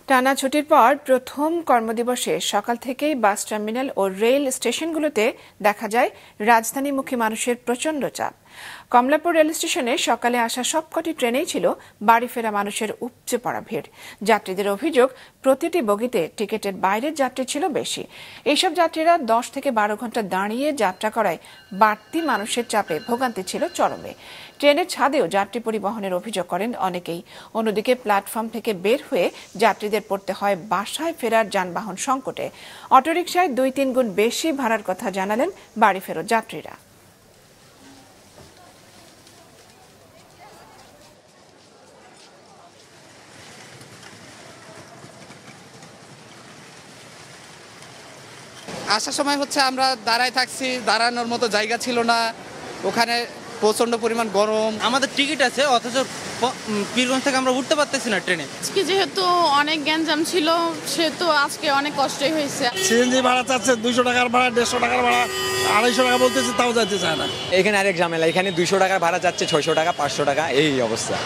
টানা ছুটির পর প্রথম কর্মদিবসে সকাল থেকেই বাস টার্মিনাল ও রেল স্টেশনগুলোতে দেখা যায় রাজধানীমুখী মানুষের প্রচণ্ড চাপ। কমলাপুর রেল স্টেশনে সকালে আসা সবকটি ট্রেনেই ছিল বাড়ি ফেরা মানুষের উপচে পড়া ভিড়। যাত্রীদের অভিযোগ, প্রতিটি বগিতে টিকিটের বাইরের যাত্রী ছিল বেশি। এইসব যাত্রীরা 10 থেকে 12 ঘন্টা দাঁড়িয়ে যাত্রা করায় বাড়তি মানুষের চাপে ভোগান্তি ছিল চরমে। ট্রেনের ছাদেও যাত্রী পরিবহনের অভিযোগ করেন অনেকেই। অন্যদিকে প্ল্যাটফর্ম থেকে বের হয়ে যাত্রীদের পড়তে হয় বাসায় ফেরার যানবাহন সংকটে। অটোরিকশায় 2-3 গুণ বেশি ভাড়ার কথা জানালেন বাড়ি ফেরত যাত্রীরা। আসার সময় হচ্ছে আমরা দাঁড়ায় থাকছি, দাঁড়ানোর মতো জায়গা ছিল না, ওখানে প্রচন্ড পরিমাণ গরম। আমাদের টিকিট আছে অথচ পীরগঞ্জ থেকে আমরা উঠতে পারতেছি না ট্রেনে। আজকে যেহেতু অনেক গ্যাঞ্জাম ছিল সেহেতু আজকে অনেক কষ্টই হয়েছে। সিএনজি ভাড়া চাচ্ছে 200 টাকার ভাড়া, 150 টাকার ভাড়া, 250 টাকা বলতেছে, তাও যাইতে চায় না। এখানে আরেক ঝামেলা, এখানে 200 টাকার ভাড়া যাচ্ছে 600 টাকা, 500 টাকা, এই অবস্থা।